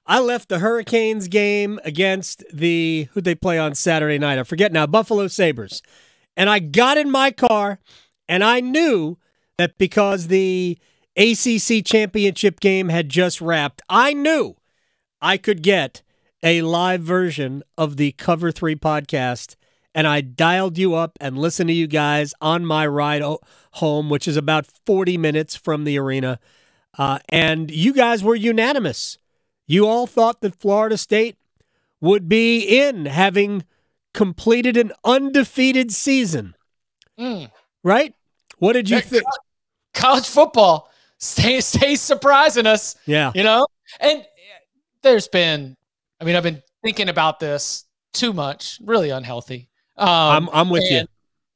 I left the Hurricanes game against who'd they play on Saturday night? I forget now, Buffalo Sabres. And I got in my car, and I knew that because the ACC championship game had just wrapped, I knew I could get a live version of the Cover 3 podcast, and I dialed you up and listened to you guys on my ride home, which is about 40 minutes from the arena. And you guys were unanimous. You all thought that Florida State would be in, having completed an undefeated season. Right? What did you think? College football stays surprising us. Yeah. You know? And there's been, I've been thinking about this too much, really unhealthy. I'm with you.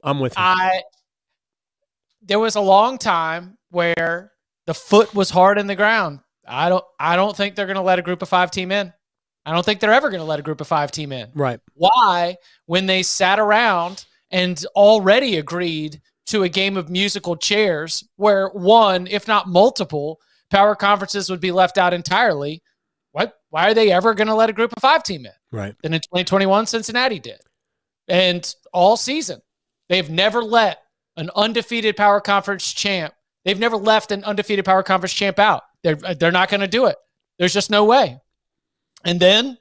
I'm with you. There was a long time where the foot was hard in the ground. I don't think they're going to let a group of 5 team in. I don't think they're ever going to let a group of 5 team in. Right. Why, when they sat around and already agreed to a game of musical chairs where one, if not multiple, power conferences would be left out entirely, why are they ever going to let a group of 5 team in? Right. Then in 2021, Cincinnati did. And all season, they've never let an undefeated power conference champ. They've never left an undefeated power conference champ out. They're not going to do it. There's just no way. And then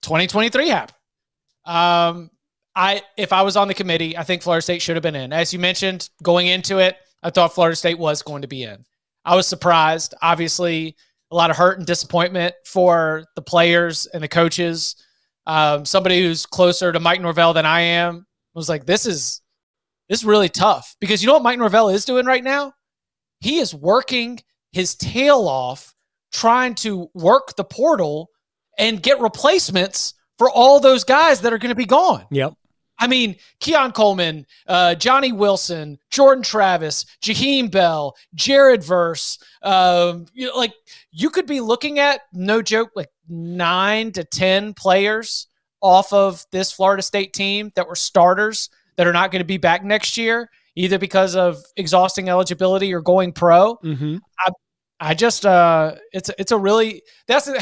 2023 happened. If I was on the committee, I think Florida State should have been in. As you mentioned, going into it, I thought Florida State was going to be in. I was surprised. Obviously, a lot of hurt and disappointment for the players and the coaches. Somebody who's closer to Mike Norvell than I am was like, this is really tough. Because you know what Mike Norvell is doing right now? He is working his tail off trying to work the portal and get replacements for all those guys that are going to be gone. Yep. Keon Coleman, Johnny Wilson, Jordan Travis, Jaheim Bell, Jared Verse. You could be looking at, no joke, like 9 to 10 players off of this Florida State team that were starters that are not going to be back next year, either because of exhausting eligibility or going pro. Mm-hmm. How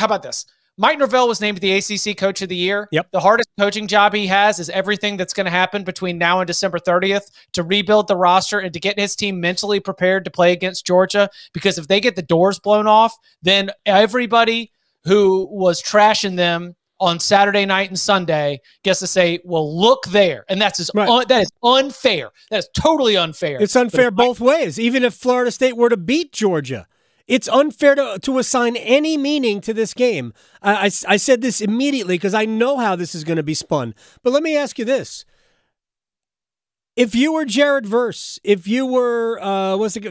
about this? Mike Norvell was named the ACC Coach of the Year. Yep. The hardest coaching job he has is everything that's going to happen between now and December 30th to rebuild the roster and to get his team mentally prepared to play against Georgia. Because if they get the doors blown off, then everybody who was trashing them on Saturday night and Sunday gets to say, well, look there. And that is unfair. That is totally unfair. It's unfair both ways. Even if Florida State were to beat Georgia, it's unfair to assign any meaning to this game. I said this immediately because I know how this is going to be spun. But let me ask you this. If you were Jared Verse, if you were,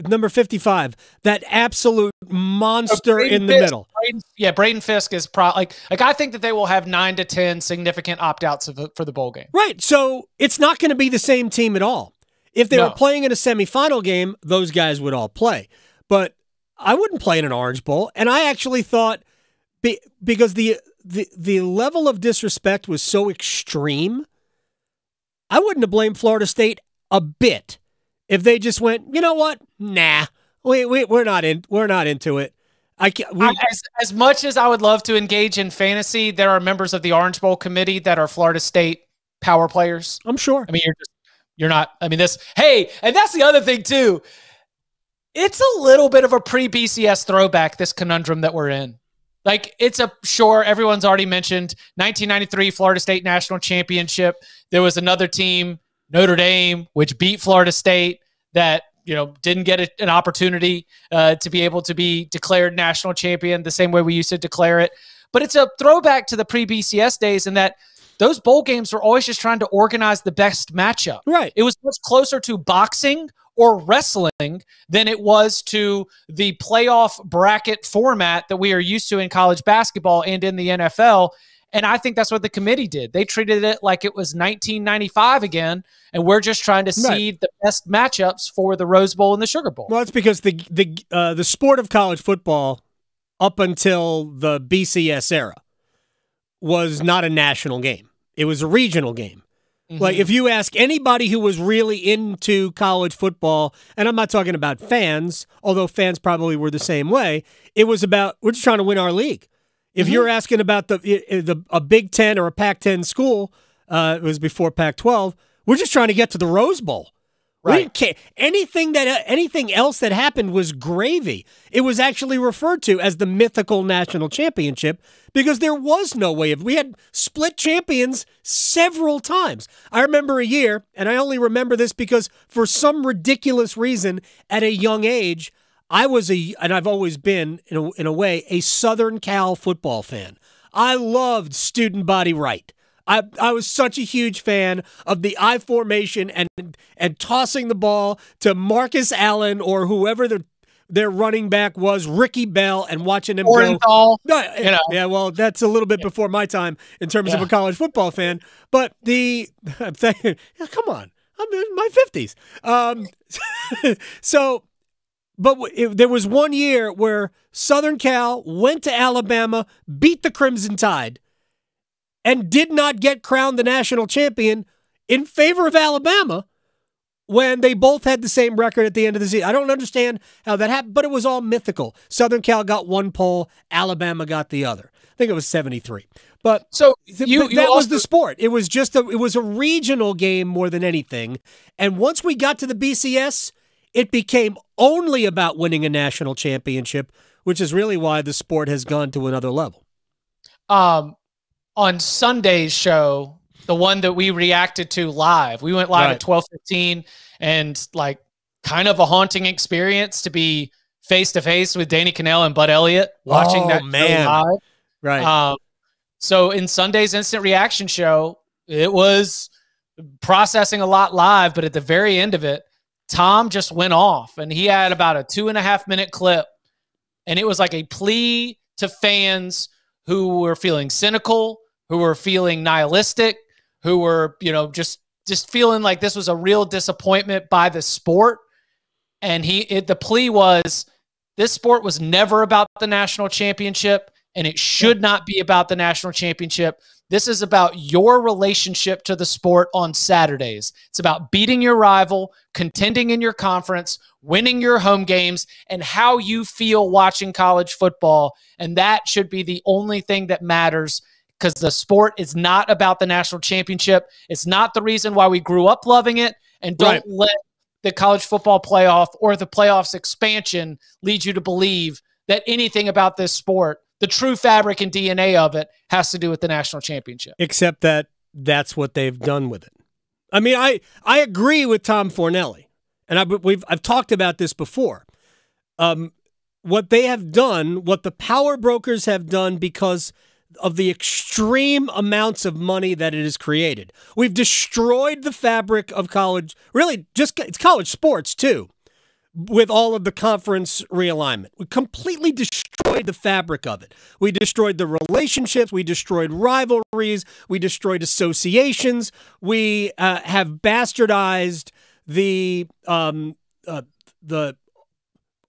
number 55, that absolute monster in the middle. Braden Fisk is probably like I think that they will have 9 to 10 significant opt-outs for the bowl game. Right. So it's not going to be the same team at all. If they were playing in a semifinal game, those guys would all play. But I wouldn't play in an Orange Bowl. And I actually thought, because the level of disrespect was so extreme, I wouldn't have blamed Florida State a bit if they just went, you know what? Nah, we're not into it. As much as I would love to engage in fantasy, there are members of the Orange Bowl committee that are Florida State power players. I'm sure. You're not. And that's the other thing too. It's a little bit of a pre-BCS throwback, this conundrum that we're in. Like, everyone's already mentioned 1993 Florida State National Championship. There was another team, Notre Dame, which beat Florida State that, didn't get an opportunity to be able to be declared national champion the same way we used to declare it. But it's a throwback to the pre-BCS days in that those bowl games were always just trying to organize the best matchup. Right. It was much closer to boxing or wrestling than it was to the playoff bracket format that we are used to in college basketball and in the NFL. And I think that's what the committee did. They treated it like it was 1995 again, and we're just trying to seed the best matchups for the Rose Bowl and the Sugar Bowl. Well, it's because the sport of college football up until the BCS era was not a national game. It was a regional game. Like, if you ask anybody who was really into college football, and I'm not talking about fans, although fans probably were the same way, it was about, we're just trying to win our league. If you're asking about a Big Ten or a Pac-10 school, it was before Pac-12. We're just trying to get to the Rose Bowl. Right. We didn't care. Anything else that happened was gravy. It was actually referred to as the mythical national championship because there was no way of. We had split champions several times. I remember a year, and I only remember this because for some ridiculous reason, at a young age, and I've always been in a way a Southern Cal football fan. I loved student body right. I was such a huge fan of the I formation and tossing the ball to Marcus Allen or whoever their running back was, Ricky Bell, and watching him go. Yeah, well, that's a little bit before my time in terms of a college football fan. But come on, I'm in my 50s. There was one year where Southern Cal went to Alabama, beat the Crimson Tide, and did not get crowned the national champion in favor of Alabama when they both had the same record at the end of the season. I don't understand how that happened, but it was all mythical. Southern Cal got one poll, Alabama got the other. I think it was 73. But so that was the sport. It was it was a regional game more than anything. And once we got to the BCS, it became only about winning a national championship, which is really why the sport has gone to another level. On Sunday's show, the one that we reacted to live, we went live at 12:15, and like kind of a haunting experience to be face to face with Danny Cannell and Bud Elliott watching that show live. Right. So in Sunday's instant reaction show, it was processing a lot live, but at the very end of it, Tom just went off, and he had about a 2.5-minute clip, and it was like a plea to fans who were feeling cynical, who were feeling nihilistic, who were, just feeling like this was a real disappointment by the sport. And the plea was, this sport was never about the national championship, and it should not be about the national championship. This is about your relationship to the sport on Saturdays. It's about beating your rival, contending in your conference, winning your home games, and how you feel watching college football. And that should be the only thing that matters, because the sport is not about the national championship. It's not the reason why we grew up loving it. And don't let the college football playoff or the playoffs expansion lead you to believe that anything about this sport, the true fabric and DNA of it, has to do with the national championship. Except that that's what they've done with it. I mean, I agree with Tom Fornelli, and I've talked about this before. What they have done, what the power brokers have done, because of the extreme amounts of money that it has created. We've destroyed the fabric of college. Really, it's college sports too, with all of the conference realignment. We completely destroyed the fabric of it. We destroyed the relationships. We destroyed rivalries. We destroyed associations. We have bastardized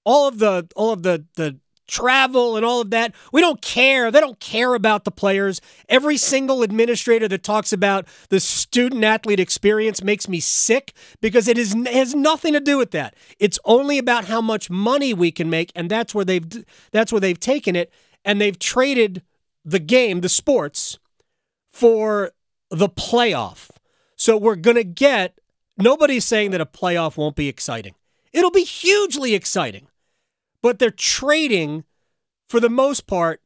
all of the travel and all of that. We don't care. They don't care about the players. Every single administrator that talks about the student-athlete experience makes me sick, because it has nothing to do with that. It's only about how much money we can make, and that's where they've taken it, and they've traded the game, the sports, for the playoff. So we're going to get, nobody's saying that a playoff won't be exciting. It'll be hugely exciting. But they're trading, for the most part,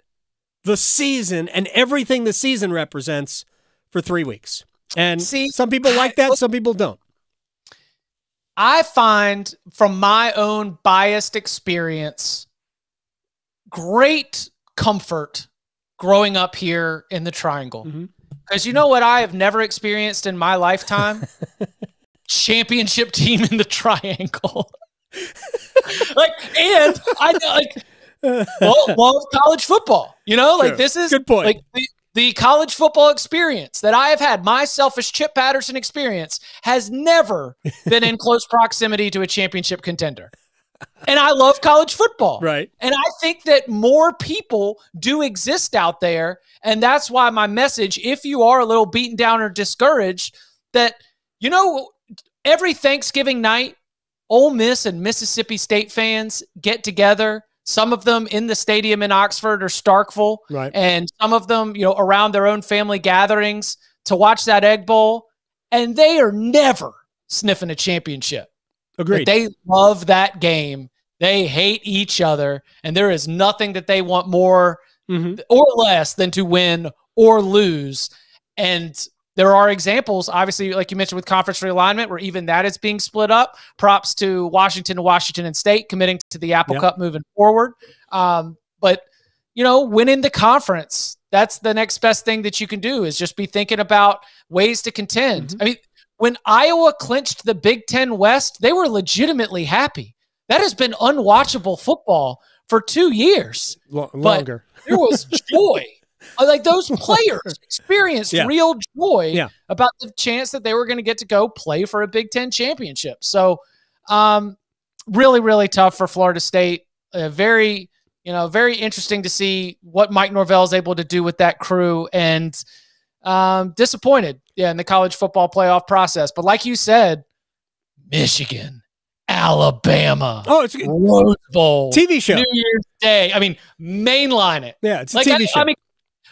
the season and everything the season represents for 3 weeks. And some people like that, some people don't. I find, from my own biased experience, great comfort growing up here in the Triangle. Because you know what I have never experienced in my lifetime? Championship team in the Triangle. And I love college football. This is good point. Like the college football experience that I have had, my selfish Chip Patterson experience, has never been in close proximity to a championship contender. And I love college football. Right. And I think that more people do exist out there. And that's why my message, if you are a little beaten down or discouraged, that, every Thanksgiving night, Ole Miss and Mississippi State fans get together, Some of them in the stadium in Oxford or Starkville, right, and some of them, around their own family gatherings to watch that Egg Bowl, and they are never sniffing a championship. Agreed. But they love that game. They hate each other, and there is nothing that they want more or less than to win or lose. And there are examples, obviously, like you mentioned with conference realignment, where even that is being split up. Props to Washington and State committing to the Apple Cup moving forward. But, winning the conference, that's the next best thing that you can do, is just be thinking about ways to contend. I mean, when Iowa clinched the Big Ten West, they were legitimately happy. That has been unwatchable football for 2 years. Longer. But there was joy. Like, those players experienced real joy about the chance that they were going to get to go play for a Big Ten championship. So really, really tough for Florida State. Very interesting to see what Mike Norvell is able to do with that crew, and disappointed in the college football playoff process. But like you said, Michigan, Alabama, it's a Rose Bowl, TV show, New Year's Day. I mean, mainline it. Yeah, it's a TV show. I mean,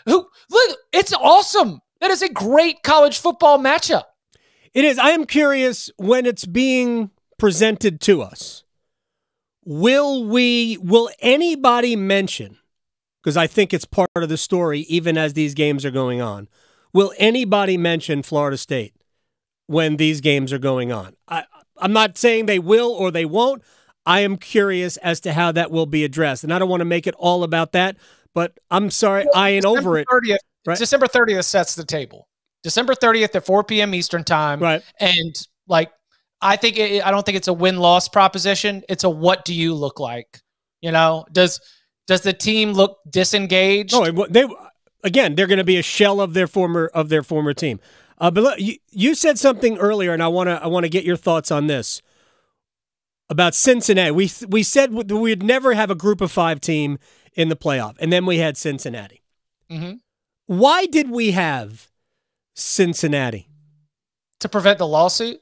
look, it's awesome. That is a great college football matchup. It is. I am curious, when it's being presented to us, will anybody mention, because I think it's part of the story even as these games are going on, will anybody mention Florida State when these games are going on? I'm not saying they will or they won't. I am curious as to how that will be addressed. And I don't want to make it all about that, but I'm sorry, I ain't over it. 30th, right? December 30th sets the table. December 30th at 4 p.m. Eastern time. Right. And I don't think it's a win-loss proposition. It's a what do you look like? Does the team look disengaged? Oh, they're going to be a shell of their former team. But look, you said something earlier, and I want to get your thoughts on this about Cincinnati. We said we'd never have a Group of 5 team in the playoff, and then we had Cincinnati. Why did we have Cincinnati? To prevent the lawsuit.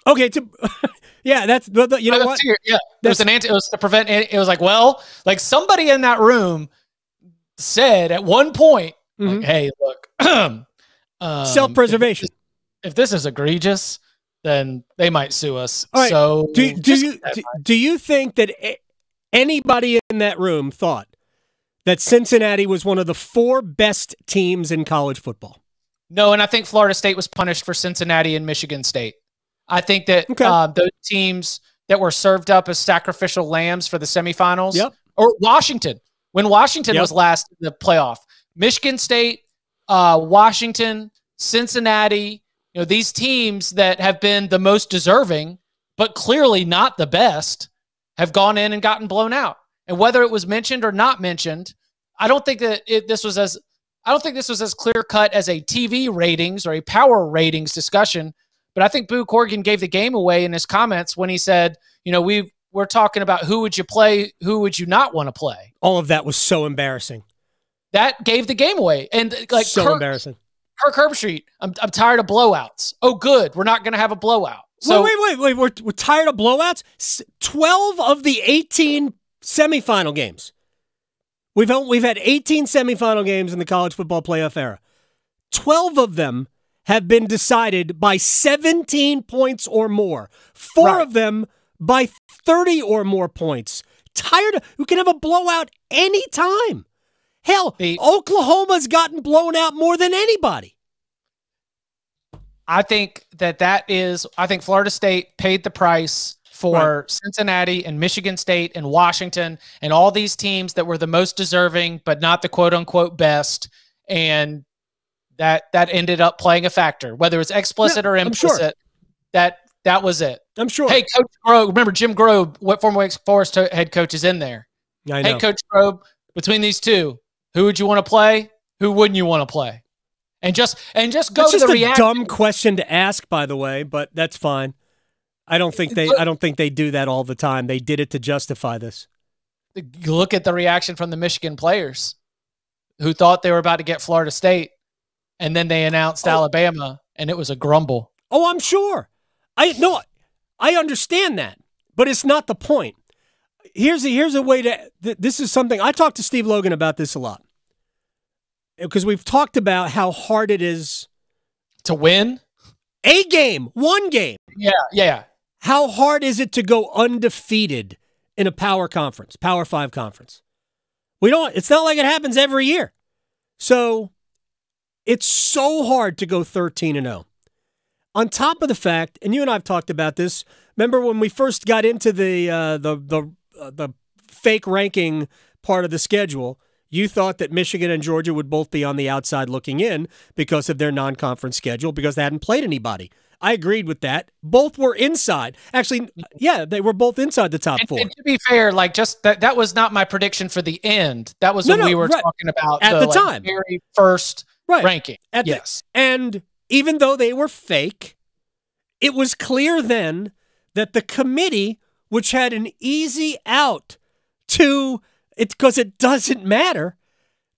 Okay, that's you know what? Yeah, it was to prevent. It was like somebody in that room said at one point, "Hey, look, self-preservation. If this is egregious, then they might sue us." All right. So, do you think that anybody in that room thought that Cincinnati was one of the 4 best teams in college football? No, and I think Florida State was punished for Cincinnati and Michigan State. I think that those teams that were served up as sacrificial lambs for the semifinals, or Washington, when Washington was last in the playoff, Michigan State, Washington, Cincinnati, these teams that have been the most deserving, but clearly not the best, have gone in and gotten blown out. And whether it was mentioned or not mentioned, I don't think that this was as clear cut as a TV ratings or a power ratings discussion. But I think Boo Corrigan gave the game away in his comments when he said, we're talking about who would you play, who would you not want to play. All of that was so embarrassing. That gave the game away. And embarrassing. Kirk Herbstreit, I'm tired of blowouts. Oh, good. We're not going to have a blowout. So wait. We're tired of blowouts? 12 of the 18 semifinal games. We've had 18 semifinal games in the college football playoff era. 12 of them have been decided by 17 points or more. 4 of them by 30 or more points. We can have a blowout anytime. Hell, Oklahoma's gotten blown out more than anybody. I think I think Florida State paid the price for Cincinnati and Michigan State and Washington and all these teams that were the most deserving, but not the quote unquote best. And that ended up playing a factor, whether it's explicit or implicit. Sure. That was it. I'm sure. Hey, Coach Grobe, remember Jim Grobe, what former Wake Forest head coach is in there? I know. Hey, Coach Grobe, between these two, who would you want to play? Who wouldn't you want to play? And just go that's to just the a reaction. dumb question to ask, by the way, but that's fine. I don't think they do that all the time. They did it to justify this. Look at the reaction from the Michigan players who thought they were about to get Florida State, and then they announced Alabama, and it was a grumble. Oh, I'm sure. I understand that, but it's not the point. here's a way to. This is something I talked to Steve Logan about this a lot, because we've talked about how hard it is to win a game, one game. Yeah. How hard is it to go undefeated in a Power 5 conference? It's not like it happens every year. So it's so hard to go 13-0. On top of the fact, and you and I have talked about this, remember when we first got into the fake ranking part of the schedule, you thought that Michigan and Georgia would both be on the outside looking in because of their non-conference schedule, because they hadn't played anybody. I agreed with that. Both were inside. Actually, yeah, they were both inside the top four. And to be fair, like just that was not my prediction for the end. That was when we were talking about at the time, very first ranking. Yes. And even though they were fake, it was clear then that the committee, which had an easy out to it because it doesn't matter,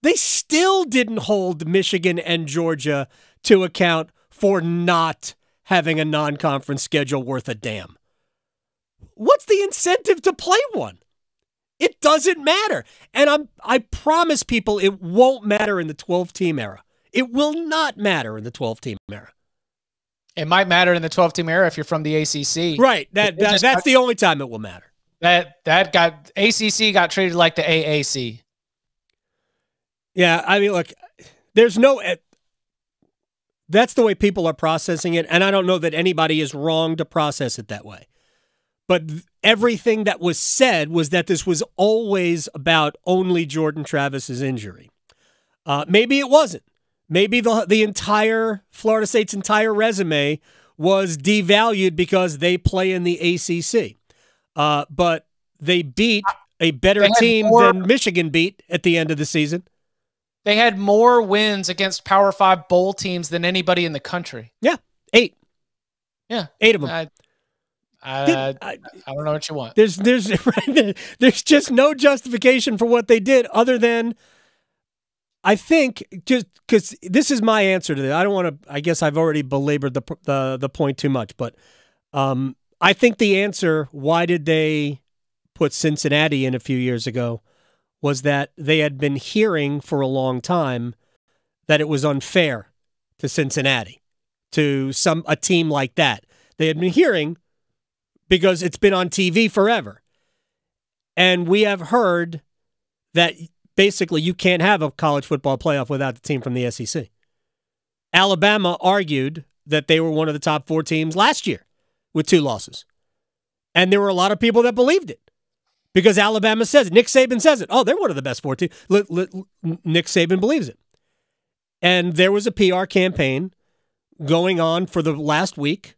they still didn't hold Michigan and Georgia to account for not having a non-conference schedule worth a damn. What's the incentive to play one? It doesn't matter. And I promise people it won't matter in the 12-team era. It will not matter in the 12-team era. It might matter in the 12-team era if you're from the ACC. Right. That's the only time it will matter. ACC got treated like the AAC. Yeah, I mean, look, there's no... That's the way people are processing it, and I don't know that anybody is wrong to process it that way. But everything that was said was that this was always about only Jordan Travis's injury. Maybe it wasn't. Maybe the entire Florida State's entire resume was devalued because they play in the ACC. But they beat a better team than Michigan beat at the end of the season. They had more wins against Power 5 bowl teams than anybody in the country. Yeah, 8. Yeah, 8 of them. I don't know what you want. There's just no justification for what they did other than, I think, just because this is my answer to that. I don't want to. I guess I've already belabored the point too much, but I think the answer, why did they put Cincinnati in a few years ago, was that they had been hearing for a long time that it was unfair to Cincinnati, to a team like that. They had been hearing because it's been on TV forever. And we have heard that basically you can't have a college football playoff without the team from the SEC. Alabama argued that they were one of the top 4 teams last year with 2 losses. And there were a lot of people that believed it. Because Alabama says it. Nick Saban says it. Oh, they're one of the best 4 teams. Nick Saban believes it. And there was a PR campaign going on for the last week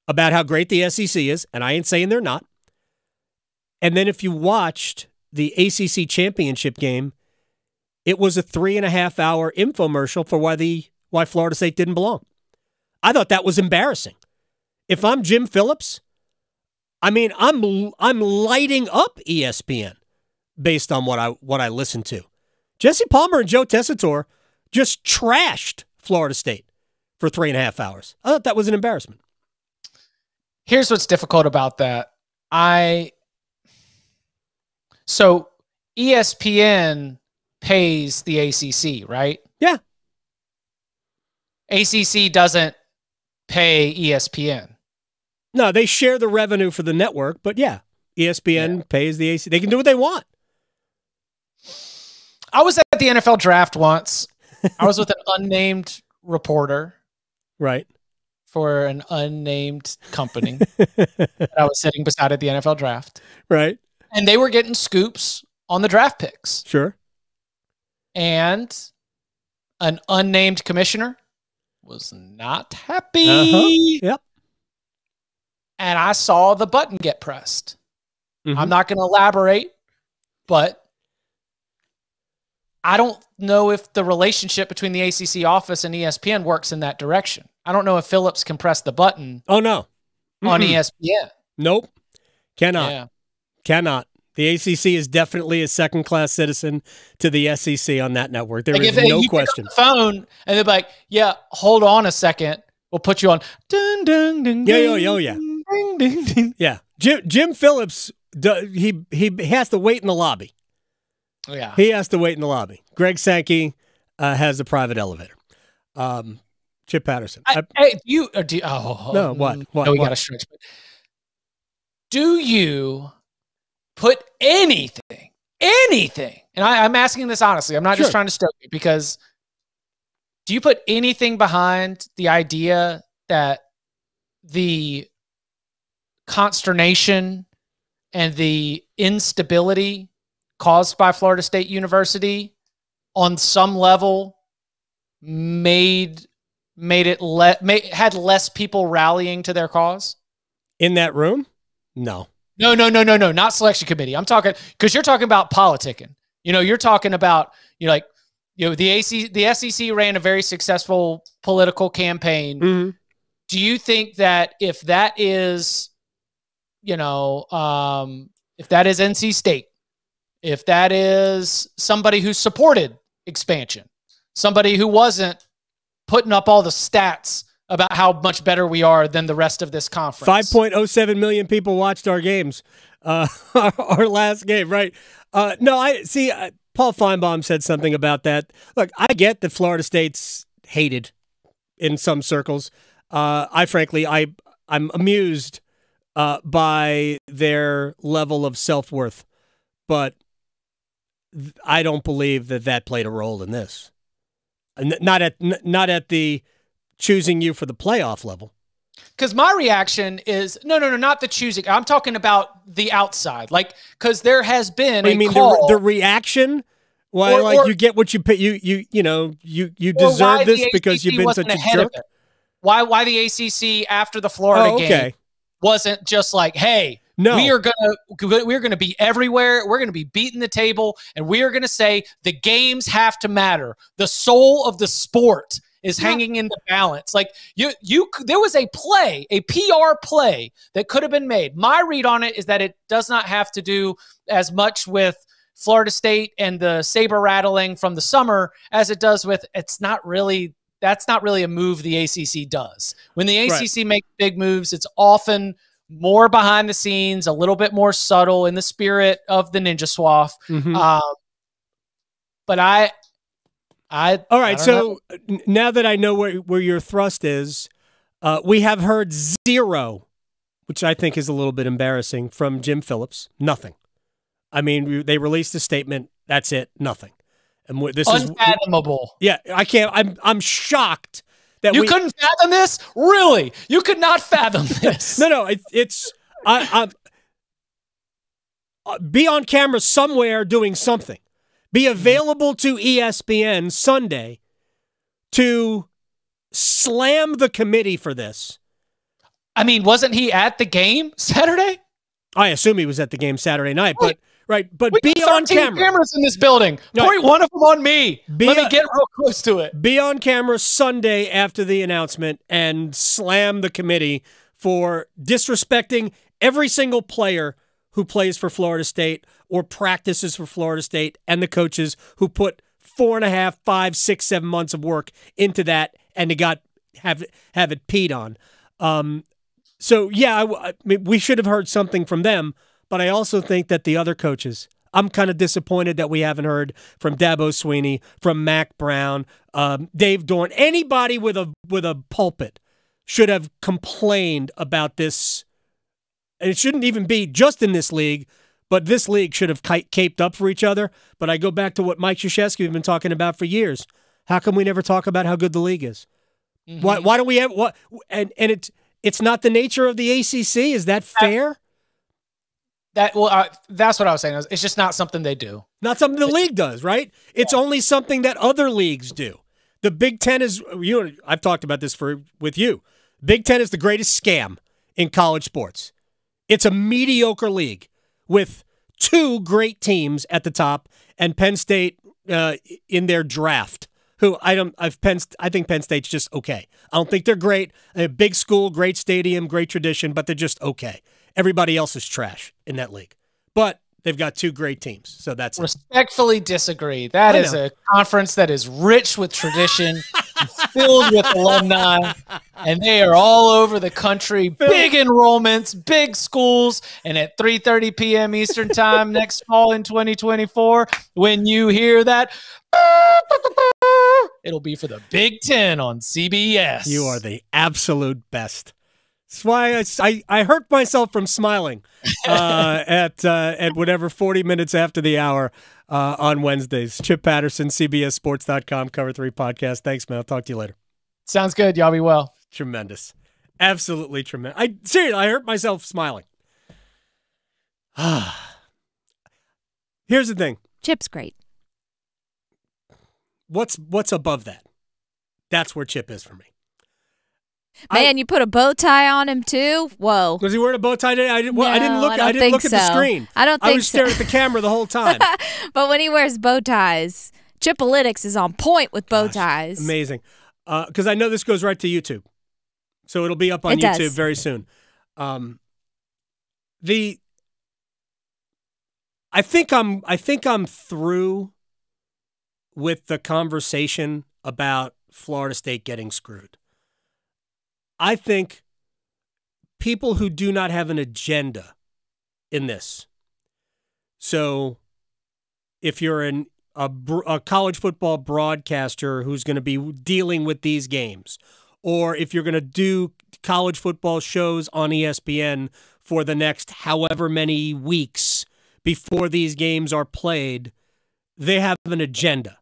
about how great the SEC is, and I ain't saying they're not. And then if you watched the ACC championship game, it was a 3.5-hour infomercial for why Florida State didn't belong. I thought that was embarrassing. If I'm Jim Phillips, I mean, I'm lighting up ESPN based on what I listened to. Jesse Palmer and Joe Tessitore just trashed Florida State for 3.5 hours. I thought that was an embarrassment. Here's what's difficult about that. So ESPN pays the ACC, right? Yeah. ACC doesn't pay ESPN. No, they share the revenue for the network, but yeah, ESPN pays the ACC. They can do what they want. I was at the NFL draft once. I was with an unnamed reporter. Right. For an unnamed company that I was sitting beside at the NFL draft. Right. And they were getting scoops on the draft picks. Sure. And an unnamed commissioner was not happy. Yep. And I saw the button get pressed. Mm-hmm. I'm not going to elaborate, but I don't know if the relationship between the ACC office and ESPN works in that direction. I don't know if Phillips can press the button. Oh, no. On ESPN. Nope. Cannot. Yeah. Cannot. The ACC is definitely a second-class citizen to the SEC on that network. There is no question. Pick up the phone and they're like, yeah, hold on a second. We'll put you on. Dun, dun, dun, yeah. ding, ding, ding. Yeah. Jim Phillips he has to wait in the lobby. Yeah. He has to wait in the lobby. Greg Sankey has a private elevator. Chip Patterson. No, what? No, we got to stretch. Do you put anything, and I'm asking this honestly, I'm not just trying to stoke it, because do you put anything behind the idea that the consternation and the instability caused by Florida State University on some level had less people rallying to their cause in that room? No, not selection committee. I'm talking, because you're talking about politicking. You're talking about, the SEC ran a very successful political campaign. Mm-hmm. Do you think that if that is, if that is NC State, if that is somebody who supported expansion, somebody who wasn't putting up all the stats about how much better we are than the rest of this conference. 5.07 million people watched our games, our last game, right? No, I see. Paul Feinbaum said something about that. Look, I get that Florida State's hated in some circles. I'm amused by their level of self-worth, but I don't believe that played a role in this. Not at the choosing you for the playoff level. Because my reaction is no, not the choosing. I'm talking about the outside, because there has been the reaction. Why, you get what you pay. You deserve this because you've been such a jerk. Why the ACC after the Florida game wasn't just like, hey, no, we're gonna be everywhere. We're gonna be beating the table, and we are gonna say the games have to matter. The soul of the sport is hanging in the balance. There was a PR play that could have been made. My read on it is that it does not have to do as much with Florida State and the saber rattling from the summer as it does with, that's not really a move the ACC does. When the ACC makes big moves, it's often more behind the scenes, a little bit more subtle in the spirit of the Ninja Swaff. Mm-hmm. But all right. So now that I know where your thrust is, we have heard zero, which I think is a little bit embarrassing, from Jim Phillips. Nothing. I mean, they released a statement. That's it. Nothing. And this unfathomable. Yeah, I can't. I'm shocked that you couldn't fathom this. Really, you could not fathom this. No. It's be on camera somewhere doing something. Be available to ESPN Sunday to slam the committee for this. I mean, wasn't he at the game Saturday? I assume he was at the game Saturday night, but we be on camera. Cameras in this building. Point one of them on me. Let me get real close to it. Be on camera Sunday after the announcement and slam the committee for disrespecting every single player who plays for Florida State or practices for Florida State, and the coaches who put 4.5, 5, 6, 7 months of work into that, and they have it peed on. So yeah, I mean, we should have heard something from them, but I also think that the other coaches, I'm kind of disappointed that we haven't heard from Dabo Sweeney, from Mac Brown, Dave Dorn. Anybody with a pulpit should have complained about this. And it shouldn't even be just in this league, but this league should have caped up for each other. But I go back to what Mike Krzyzewski has been talking about for years. How come we never talk about how good the league is? Mm-hmm. Why don't we have what? And it's not the nature of the ACC. Is that fair? That's what I was saying. It's just not something they do. Not something the league does, right? It's only something that other leagues do. The Big Ten is, I've talked about this with you. Big Ten is the greatest scam in college sports. It's a mediocre league with two great teams at the top, and Penn State in their draft. I think Penn State's just okay. I don't think they're great. A big school, great stadium, great tradition, but they're just okay. Everybody else is trash in that league. But they've got two great teams, so that's respectfully disagree. That is a conference that is rich with tradition. filled with alumni, and they are all over the country. Big enrollments, big schools, and at 3:30 p.m. Eastern Time next fall in 2024, when you hear that, it'll be for the Big Ten on CBS. You are the absolute best. That's why I hurt myself from smiling at whatever 40 minutes after the hour on Wednesdays. Chip Patterson, CBSSports.com, Cover 3 podcast. Thanks, man. I'll talk to you later. Sounds good. Y'all be well. Tremendous. Absolutely tremendous. Seriously, I hurt myself smiling. Here's the thing. Chip's great. What's above that? That's where Chip is for me. Man, you put a bow tie on him too? Whoa. Was he wearing a bow tie today? I didn't look at the screen. I don't think so. I was staring at the camera the whole time. But when he wears bow ties, Chipalytics is on point with bow ties. Amazing. Because I know this goes right to YouTube. So it'll be up on YouTube very soon. I think I'm through with the conversation about Florida State getting screwed. I think people who do not have an agenda in this. So if you're a college football broadcaster who's going to be dealing with these games, or if you're going to do college football shows on ESPN for the next however many weeks before these games are played, they have an agenda.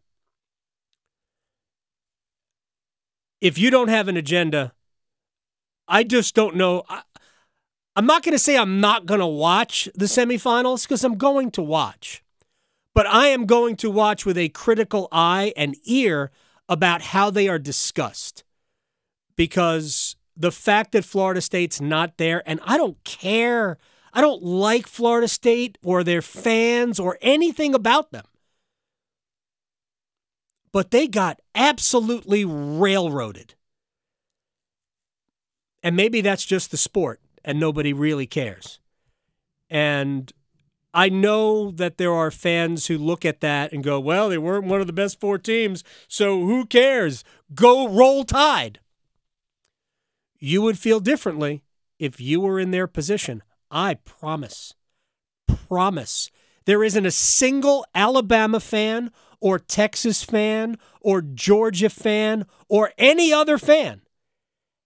If you don't have an agenda, I just don't know. I'm not going to say I'm not going to watch the semifinals because I'm going to watch. But I am going to watch with a critical eye and ear about how they are discussed. Because the fact that Florida State's not there, and I don't care. I don't like Florida State or their fans or anything about them. But they got absolutely railroaded. And maybe that's just the sport and nobody really cares. And I know that there are fans who look at that and go, well, they weren't one of the best 4 teams, so who cares? Go Roll Tide. You would feel differently if you were in their position. I promise. Promise. There isn't a single Alabama fan or Texas fan or Georgia fan or any other fan,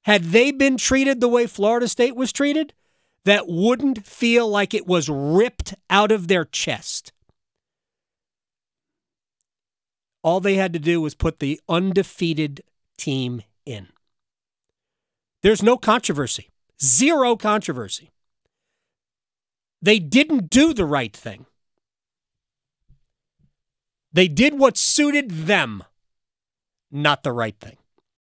had they been treated the way Florida State was treated, that wouldn't feel like it was ripped out of their chest. All they had to do was put the undefeated team in. There's no controversy. Zero controversy. They didn't do the right thing. They did what suited them, not the right thing.